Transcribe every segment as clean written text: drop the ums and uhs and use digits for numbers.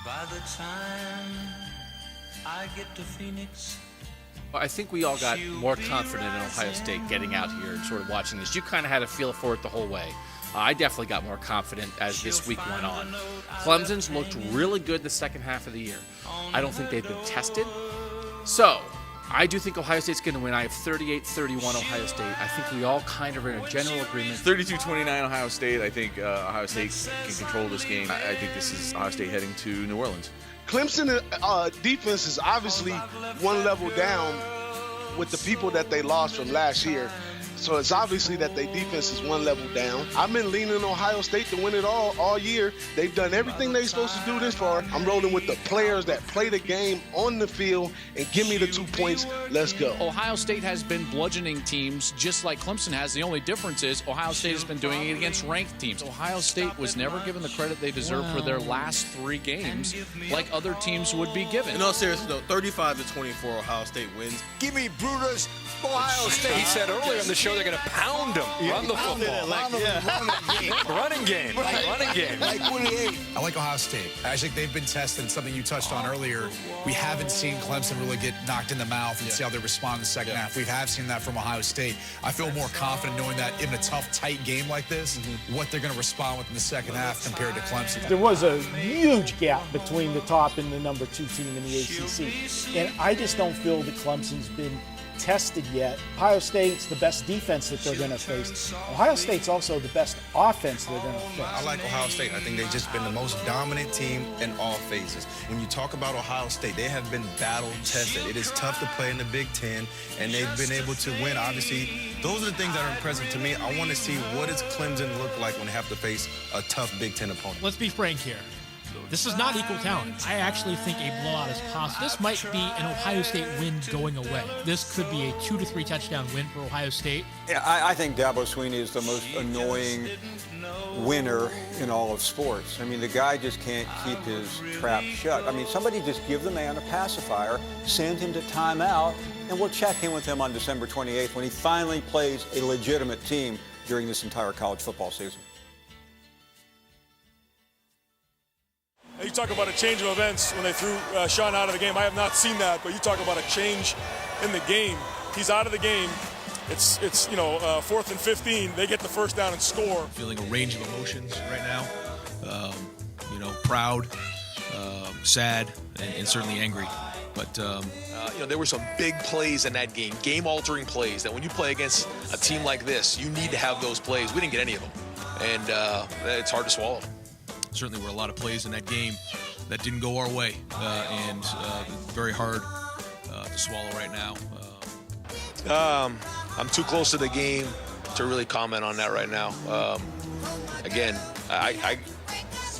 By the time I get to Phoenix, I think we all got more confident in Ohio State getting out here and sort of watching this. You kind of had a feel for it the whole way. I definitely got more confident as this week went on. Clemson's looked really good the second half of the year. I don't think they've been tested. So, I do think Ohio State's going to win. I have 38-31 Ohio State. I think we all kind of are in a general agreement. 32-29 Ohio State. I think Ohio State can control this game. I think this is Ohio State heading to New Orleans. Clemson defense is obviously one level down with the people that they lost from last year. So it's obviously that their defense is one level down. I've been leaning Ohio State to win it all year. They've done everything they're supposed to do this far. I'm rolling with the players that play the game on the field and give me the 2 points. Let's go. Ohio State has been bludgeoning teams just like Clemson has. The only difference is Ohio State has been doing it against ranked teams. Ohio State was never given the credit they deserve for their last 3 games like other teams would be given. In all seriousness, though, 35-24 Ohio State wins. Give me Brutus, Ohio State. He said earlier on the show they're going to pound them, run the football. Running game. Like 28. I like Ohio State. I think they've been tested, something you touched on earlier. We haven't seen Clemson really get knocked in the mouth and see how they respond in the second half. We have seen that from Ohio State. I feel more confident knowing that in a tough, tight game like this, what they're going to respond with in the second half compared to Clemson. There was a huge gap between the top and the number 2 team in the ACC. And I just don't feel that Clemson's been tested yet. Ohio State's the best defense that they're going to face. Ohio State's also the best offense they're going to face. I like Ohio State. I think they've just been the most dominant team in all phases. When you talk about Ohio State, they have been battle tested. It is tough to play in the Big Ten, and they've been able to win. Obviously, those are the things that are impressive to me. I want to see what does Clemson look like when they have to face a tough Big Ten opponent. Let's be frank here. This is not equal talent. I actually think a blowout is possible. This might be an Ohio State win going away. This could be a 2 to 3 touchdown win for Ohio State. Yeah, I think Dabo Swinney is the most annoying winner in all of sports. I mean, the guy just can't keep his trap shut. I mean, somebody just give the man a pacifier, send him to timeout, and we'll check in with him on December 28th when he finally plays a legitimate team during this entire college football season. You talk about a change of events when they threw Sean out of the game. I have not seen that, but you talk about a change in the game. He's out of the game. It's 4th and 15. They get the first down and score. Feeling a range of emotions right now. Proud, sad, and certainly angry. But there were some big plays in that game, game-altering plays that when you play against a team like this, you need to have those plays. We didn't get any of them, and it's hard to swallow. Certainly were a lot of plays in that game that didn't go our way, and very hard to swallow right now. I'm too close to the game to really comment on that right now. Again, I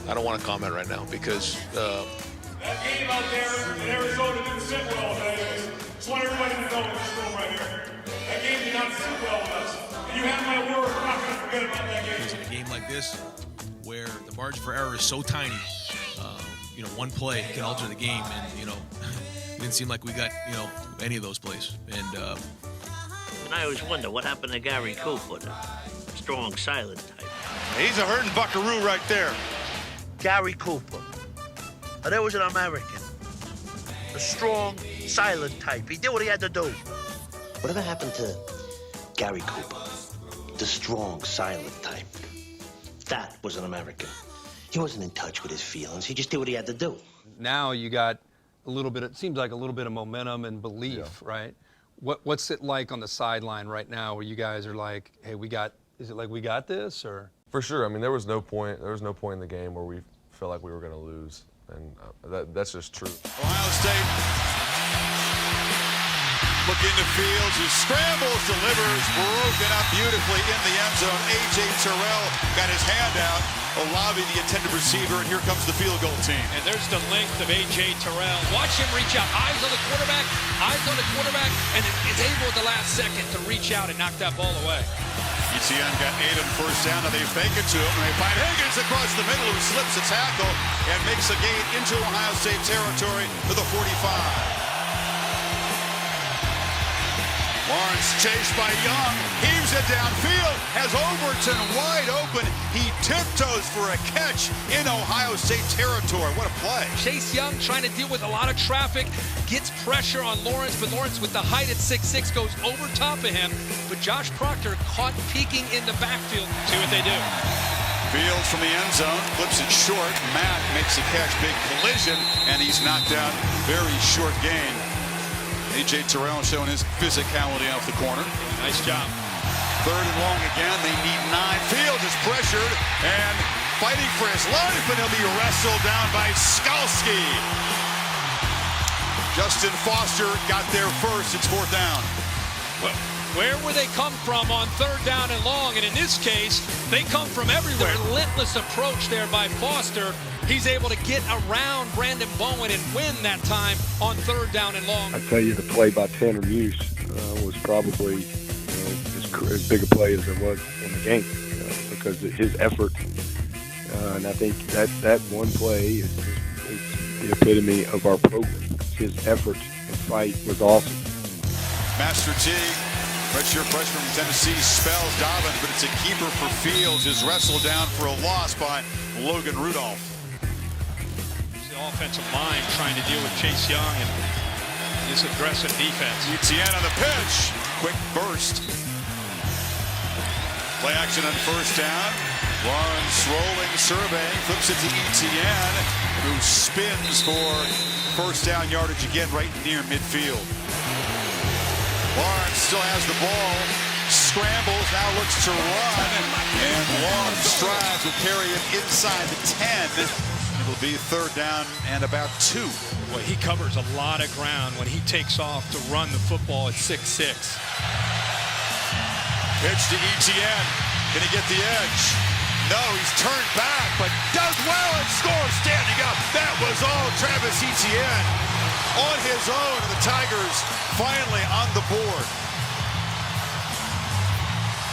don't want to comment right now because that game out there in Arizona didn't sit well with us. Just want everybody to know in this room right here. That game did not sit well with us. And you have my word, we're not going to forget about that game. Because in a game like this, where the margin for error is so tiny, one play can alter the game, and it didn't seem like we got any of those plays. And I always wonder what happened to Gary Cooper, the strong, silent type. He's a hurting buckaroo right there. Gary Cooper. Now, there was an American, a strong, silent type. He did what he had to do. Whatever happened to Gary Cooper, the strong, silent type? That was an American. He wasn't in touch with his feelings. He just did what he had to do. Now you got a little bit, it seems like a little bit of momentum and belief, right? What's it like on the sideline right now where you guys are like, hey, is it like we got this, or? For sure. I mean, there was no point in the game where we felt like we were going to lose, and that's just true. Ohio State looking to Fields, who scrambles, delivers, broken up beautifully in the end zone. A.J. Terrell got his hand out. Olavi, the intended receiver, and here comes the field goal team. And there's the length of A.J. Terrell. Watch him reach out. Eyes on the quarterback, and is able at the last second to reach out and knock that ball away. Etienne got 8 on first down, and they fake it to him, and they find Higgins across the middle, who slips a tackle and makes a gain into Ohio State territory to the 45. Lawrence chased by Young, heaves it downfield, has Overton wide open. He tiptoes for a catch in Ohio State territory. What a play. Chase Young trying to deal with a lot of traffic, gets pressure on Lawrence, but Lawrence with the height at 6'6" goes over top of him. But Josh Proctor caught peeking in the backfield. See what they do. Fields from the end zone, flips it short. Matt makes a catch, big collision, and he's knocked out. Very short gain. A.J. Terrell showing his physicality off the corner. Nice job. Third and long again. They need 9. Fields is pressured and fighting for his life, and he'll be wrestled down by Skalski. Justin Foster got there first. It's 4th down. Well, where will they come from on 3rd down and long? And in this case, they come from everywhere. Relentless approach there by Foster. He's able to get around Brandon Bowen and win that time on 3rd down and long. I tell you, the play by Tanner Muse was probably as big a play as there was in the game because of his effort. And I think that one play is the epitome of our program. His effort and fight was awesome. Master T, redshirt freshman from Tennessee, spells Dobbins, but it's a keeper for Fields. Is wrestled down for a loss by Logan Rudolph. The offensive line trying to deal with Chase Young and this aggressive defense. Etienne on the pitch. Quick burst. Play action on 1st down. Lawrence rolling, surveying, flips it to Etienne, who spins for 1st down yardage again right near midfield. Lawrence still has the ball, scrambles, now looks to run, and long strides will carry him inside the 10. It'll be 3rd down and about 2. Well, he covers a lot of ground when he takes off to run the football at 6'6". Pitch to Etienne. Can he get the edge? No, he's turned back, but does well and scores standing up. That was all Travis Etienne on his own, and the Tigers finally on the board.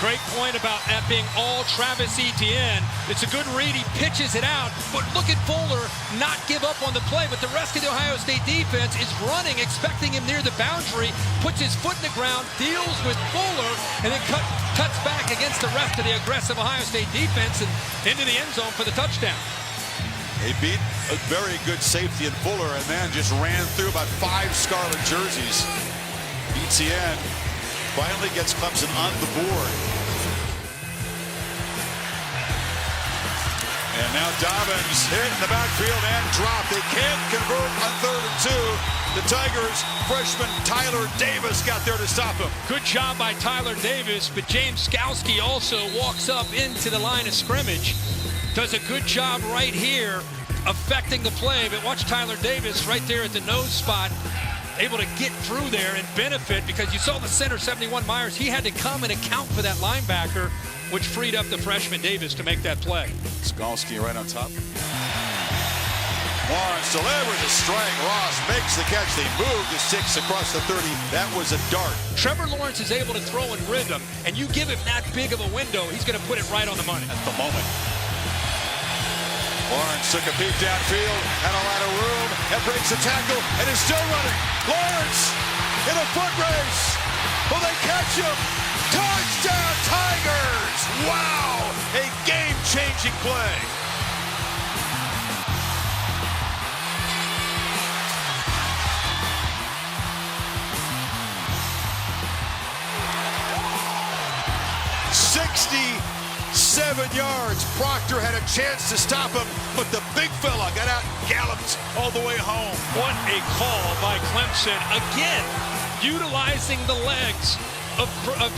Great point about that being all Travis Etienne. It's a good read. He pitches it out, but look at Fuller not give up on the play. But the rest of the Ohio State defense is running, expecting him near the boundary, puts his foot in the ground, deals with Fuller, and then cuts back against the rest of the aggressive Ohio State defense and into the end zone for the touchdown. They beat a very good safety in Fuller and then just ran through about 5 scarlet jerseys. Etienne finally gets Clemson on the board. And now Dobbins hit in the backfield and dropped. They can't convert on 3rd and 2. The Tigers, freshman Tyler Davis got there to stop him. Good job by Tyler Davis, but James Skalski also walks up into the line of scrimmage. Does a good job right here affecting the play, but watch Tyler Davis right there at the nose spot, able to get through there and benefit because you saw the center, 71 Myers, he had to come and account for that linebacker, which freed up the freshman Davis to make that play. Skalski right on top. Lawrence delivers a strike. Ross makes the catch. They move to 6 across the 30. That was a dart. Trevor Lawrence is able to throw in rhythm, and you give him that big of a window, he's going to put it right on the money. At the moment. Lawrence took a peek downfield, had a lot of room, and breaks the tackle, and is still running. Lawrence in a foot race. Will they catch him? Touchdown, Tigers! Wow! A game-changing play. Seven yards. Proctor had a chance to stop him, but the big fella got out and galloped all the way home. What a call by Clemson. Again, utilizing the legs of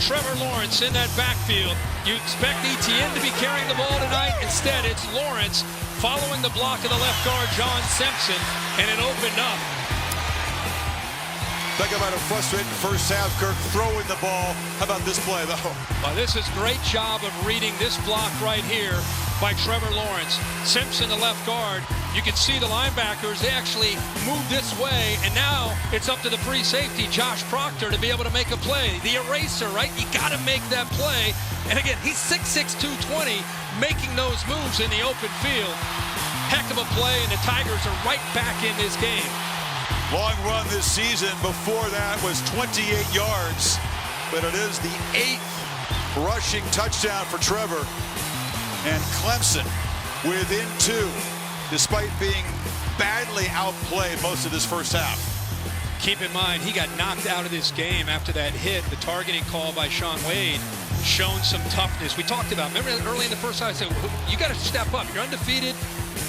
Trevor Lawrence in that backfield. You expect Etienne to be carrying the ball tonight. Instead, it's Lawrence following the block of the left guard, John Simpson, and it opened up. Talk about a frustrating first half, Kirk throwing the ball. How about this play, though? Well, this is great job of reading this block right here by Trevor Lawrence. Simpson, the left guard. You can see the linebackers, they actually move this way, and now it's up to the free safety, Josh Proctor, to be able to make a play. The eraser, right? You got to make that play. And again, he's 6'6", 220, making those moves in the open field. Heck of a play, and the Tigers are right back in this game. Long run this season. Before that was 28 yards, but it is the 8th rushing touchdown for Trevor. And Clemson within 2, despite being badly outplayed most of this first half. Keep in mind, he got knocked out of this game after that hit. The targeting call by Shaun Wade shown some toughness. We talked about, remember early in the first half, I said, you got to step up. You're undefeated.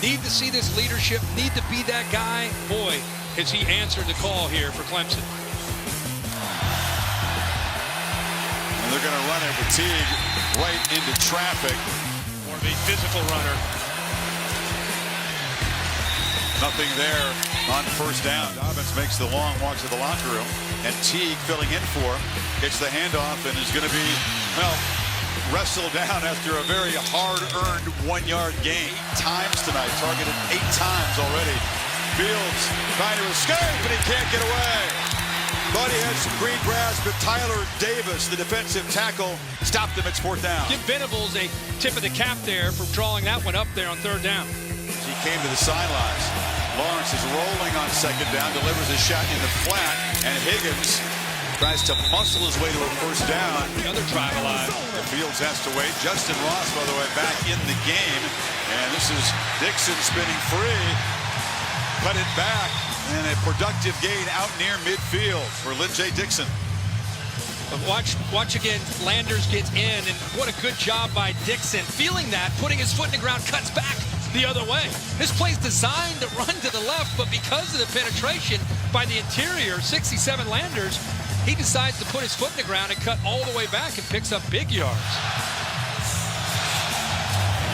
Need to see this leadership. Need to be that guy. Boy, has he answered the call here for Clemson. And they're going to run it with Teague right into traffic. More of a physical runner. Nothing there on first down. Dobbins makes the long walk to the locker room, and Teague filling in for him, gets the handoff and is going to be, well, wrestled down after a very hard-earned 1-yard gain. 8 times tonight, targeted 8 times already. Fields trying to escape, and he can't get away. Thought he had some green grass, but Tyler Davis, the defensive tackle, stopped him at 4th down. Give Venables a tip of the cap there for drawing that one up there on 3rd down. He came to the sidelines. Lawrence is rolling on 2nd down, delivers a shot in the flat, and Higgins tries to muscle his way to a 1st down. Another drive alive. The Fields has to wait. Justin Ross, by the way, back in the game. And this is Dixon spinning free. Cut it back. And a productive gain out near midfield for Lynn J. Dixon. But watch again, Landers gets in, and what a good job by Dixon. Feeling that, putting his foot in the ground, cuts back the other way. This play's designed to run to the left, but because of the penetration by the interior, 67 Landers, he decides to put his foot in the ground and cut all the way back and picks up big yards.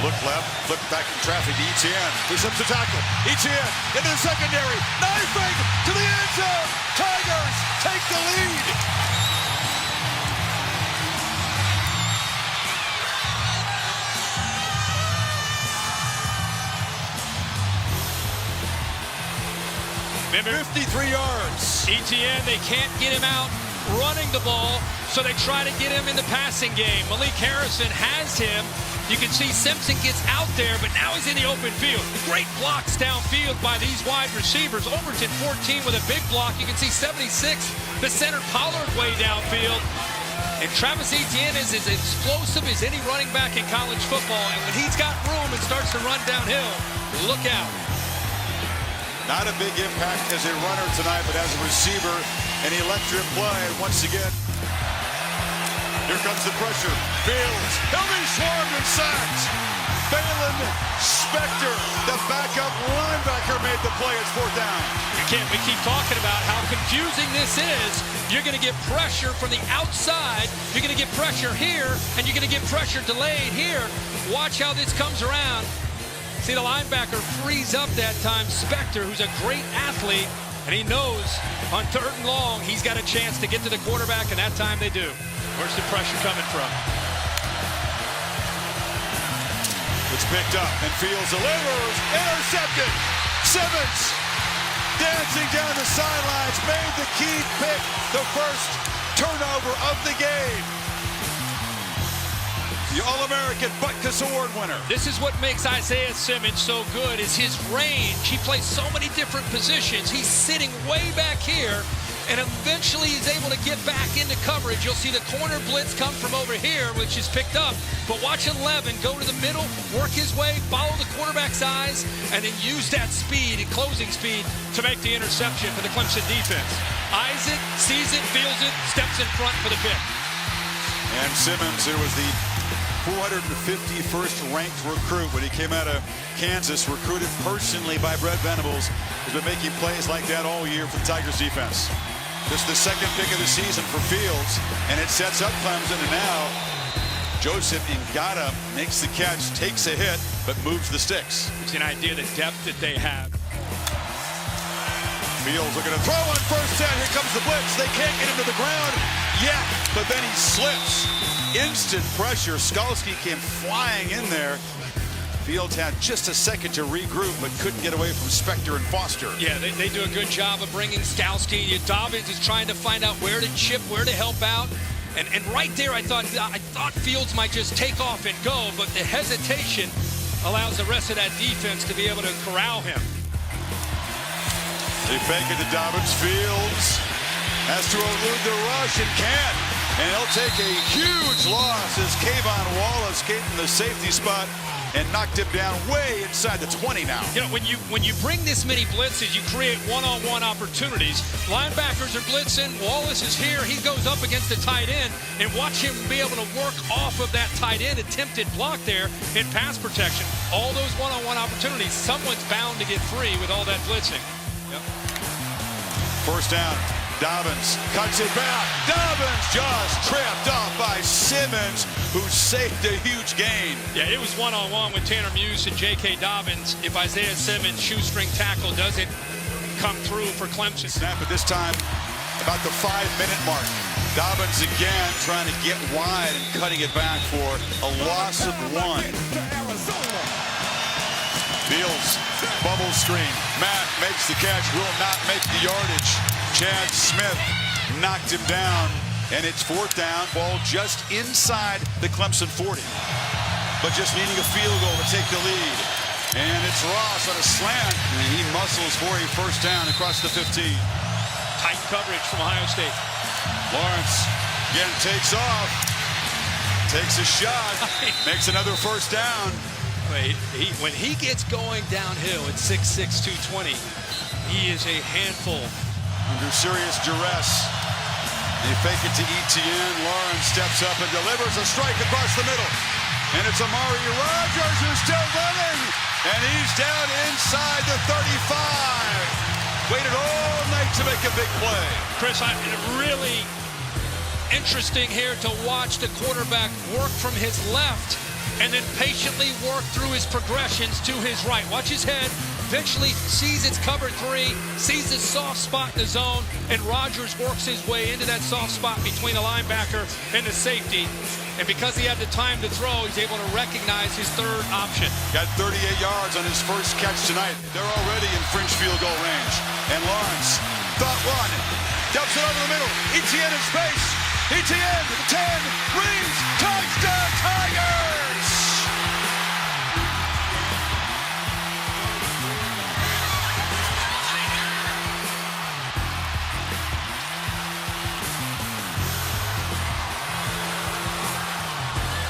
Look left, flip back in traffic to Etienne. Push up the tackle. Etienne into the secondary. Knifing to the end zone. Tigers take the lead. Remember, 53 yards. Etienne, they can't get him out running the ball, so they try to get him in the passing game. Malik Harrison has him. You can see Simpson gets out there, but now he's in the open field. Great blocks downfield by these wide receivers. Overton 14 with a big block. You can see 76, the center Pollard way downfield. And Travis Etienne is as explosive as any running back in college football. And when he's got room and starts to run downhill, look out. Not a big impact as a runner tonight, but as a receiver, an electric play. And once again, here comes the pressure. Fields, he'll be swarmed and sacked. Balin Spector, the backup linebacker, made the play at 4th down. Again, we keep talking about how confusing this is. You're going to get pressure from the outside. You're going to get pressure here, and you're going to get pressure delayed here. Watch how this comes around. See, the linebacker frees up that time. Spector, who's a great athlete, and he knows on 3rd and long, he's got a chance to get to the quarterback, and that time they do. Where's the pressure coming from? It's picked up, and Fields delivers. Intercepted. Simmons dancing down the sidelines, made the key pick, the first turnover of the game. The All-American Butkus Award winner. This is what makes Isaiah Simmons so good, is his range. He plays so many different positions. He's sitting way back here, and eventually he's able to get back into coverage. You'll see the corner blitz come from over here, which is picked up. But watch 11 go to the middle, work his way, follow the quarterback's eyes, and then use that speed and closing speed to make the interception for the Clemson defense. Eyes it, sees it, feels it, steps in front for the pick. And Simmons, who was the 451st ranked recruit when he came out of Kansas, recruited personally by Brett Venables, has been making plays like that all year for the Tigers defense. This is the 2nd pick of the season for Fields, and it sets up Clemson, and now Joseph Ngata makes the catch, takes a hit, but moves the sticks. It's an idea of the depth that they have. Fields looking to throw on 1st down. Here comes the blitz. They can't get him to the ground yet, but then he slips. Instant pressure. Skalski came flying in there. Fields had just a second to regroup, but couldn't get away from Spector and Foster. Yeah, they do a good job of bringing Skalski. Dobbins is trying to find out where to chip, where to help out. And right there, I thought Fields might just take off and go, but the hesitation allows the rest of that defense to be able to corral him. They fake it to Dobbins. Fields has to elude the rush and can't. And he'll take a huge loss as Kayvon Wallace came from the safety spot and knocked him down way inside the 20 now. You know, when you bring this many blitzes, you create one-on-one opportunities. Linebackers are blitzing. Wallace is here. He goes up against the tight end, and watch him be able to work off of that tight end attempted block there in pass protection. All those one-on-one opportunities, someone's bound to get free with all that blitzing. Yep. First down. Dobbins cuts it back. Dobbins just tripped off by Simmons, who saved a huge gain. Yeah, it was one-on-one with Tanner Muse and J.K. Dobbins. If Isaiah Simmons' shoestring tackle doesn't come through for Clemson. Snap at this time about the 5-minute mark. Dobbins again trying to get wide and cutting it back for a loss of 1. Fields, bubble screen. Matt makes the catch, will not make the yardage. Chad Smith knocked him down, and it's 4th down. Ball just inside the Clemson 40, but just needing a field goal to take the lead. And it's Ross on a slant, and he muscles for a first down across the 15. Tight coverage from Ohio State. Lawrence again takes off, takes a shot, makes another first down. When he gets going downhill at 6'6", 220, he is a handful. Under serious duress. They fake it to Etienne. Lawrence steps up and delivers a strike across the middle. And it's Amari Rogers who's still running. And he's down inside the 35. Waited all night to make a big play. Chris, really interesting here to watch the quarterback work from his left and then patiently work through his progressions to his right. Watch his head. Eventually sees it's cover 3, sees the soft spot in the zone, and Rogers works his way into that soft spot between the linebacker and the safety. And because he had the time to throw, he's able to recognize his third option. Got 38 yards on his first catch tonight. They're already in fringe field goal range. And Lawrence, thought run, dumps it over the middle. Etienne in space. Etienne, 10, rings, touchdown Tigers!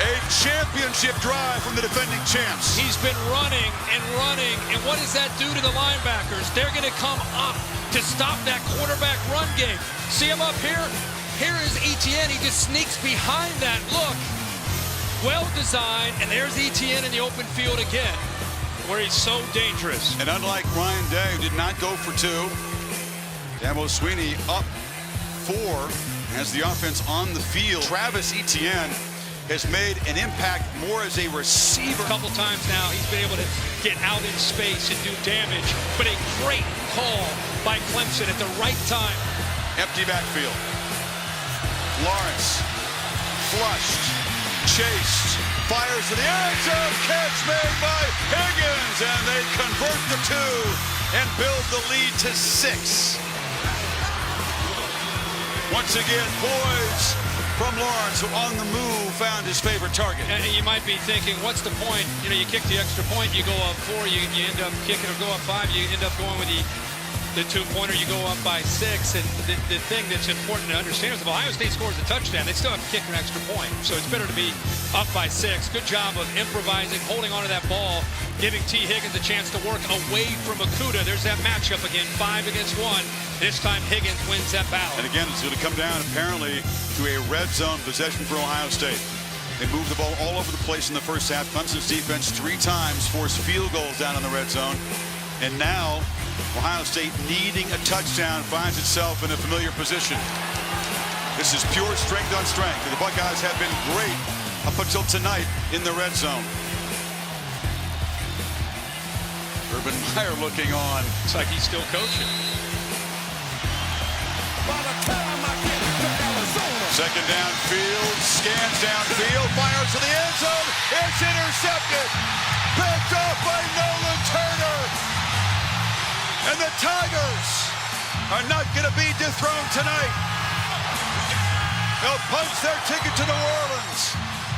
A championship drive from the defending champs. He's been running, and what does that do to the linebackers? They're going to come up to stop that quarterback run game. See him up here? Here is Etienne. He just sneaks behind that look. Well designed, and there's Etienne in the open field again, where he's so dangerous. And unlike Ryan Day, who did not go for 2, Dabo Swinney up 4 has the offense on the field. Travis Etienne has made an impact more as a receiver. A couple times now, he's been able to get out in space and do damage, but a great call by Clemson at the right time. Empty backfield. Lawrence, flushed, chased, fires to the end zone, catch made by Higgins, and they convert the 2 and build the lead to 6. Once again, poise from Lawrence, who on the move found his favorite target. And you might be thinking, what's the point? You know, you kick the extra point, you go up 4, you end up kicking or go up 5, you end up going with the 2-pointer, you go up by 6. And the thing that's important to understand is if Ohio State scores a touchdown, they still have to kick an extra point. So it's better to be up by 6. Good job of improvising, holding onto that ball, giving T. Higgins a chance to work away from Okuda. There's that matchup again, 5 against 1. This time Higgins wins that battle. And again, it's going to come down apparently to a red zone possession for Ohio State. They moved the ball all over the place in the first half. Clemson's defense 3 times forced field goals down in the red zone. And now Ohio State, needing a touchdown, finds itself in a familiar position. This is pure strength on strength. The Buckeyes have been great up until tonight in the red zone. Urban Meyer looking on. Looks like he's still coaching. Second downfield, scans downfield, fires to the end zone. It's intercepted. Picked off by Nolan Turner. And the Tigers are not going to be dethroned tonight. They'll punch their ticket to New Orleans.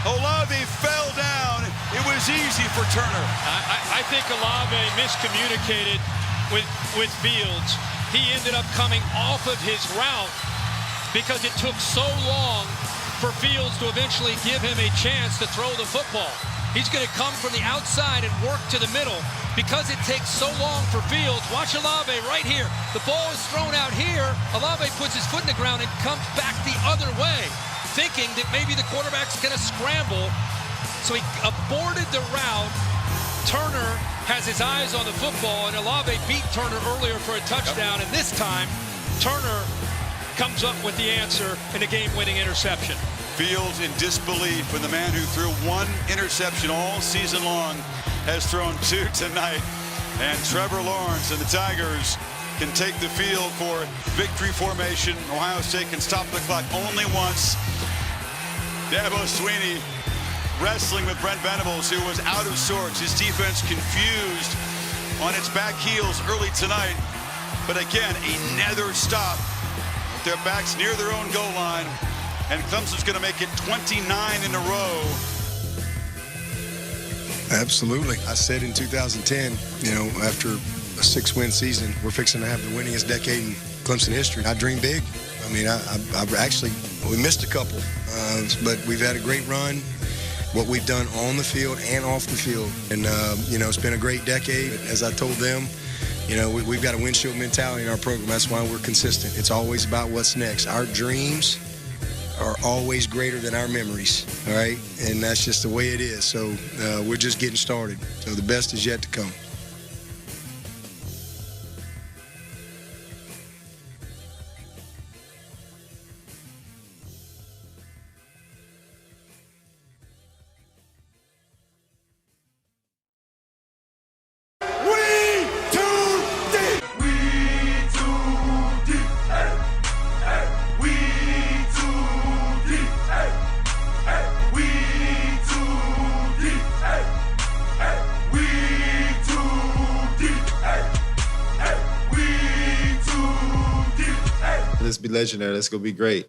Olave fell down. It was easy for Turner. I think Olave miscommunicated with Fields. He ended up coming off of his route because it took so long for Fields to eventually give him a chance to throw the football. He's going to come from the outside and work to the middle because it takes so long for Fields. Watch Olave right here. The ball is thrown out here. Olave puts his foot in the ground and comes back the other way, thinking that maybe the quarterback's going to scramble. So he aborted the route. Turner has his eyes on the football, and Olave beat Turner earlier for a touchdown, and this time Turner comes up with the answer in a game-winning interception. Fields in disbelief when the man who threw one interception all season long has thrown two tonight. And Trevor Lawrence and the Tigers can take the field for victory formation. Ohio State can stop the clock only once. Dabo Swinney wrestling with Brent Venables, who was out of sorts. His defense confused on its back heels early tonight. But again, another stop. Their backs near their own goal line. And Clemson's going to make it 29 in a row. Absolutely. I said in 2010, after a 6-win season, we're fixing to have the winningest decade in Clemson history. I dream big. I mean, we missed a couple, but we've had a great run. What we've done on the field and off the field. And, it's been a great decade. As I told them, we've got a windshield mentality in our program. That's why we're consistent. It's always about what's next. Our dreams are always greater than our memories, all right? And that's just the way it is. So we're just getting started. So the best is yet to come. Let's be legendary. Let's go be great.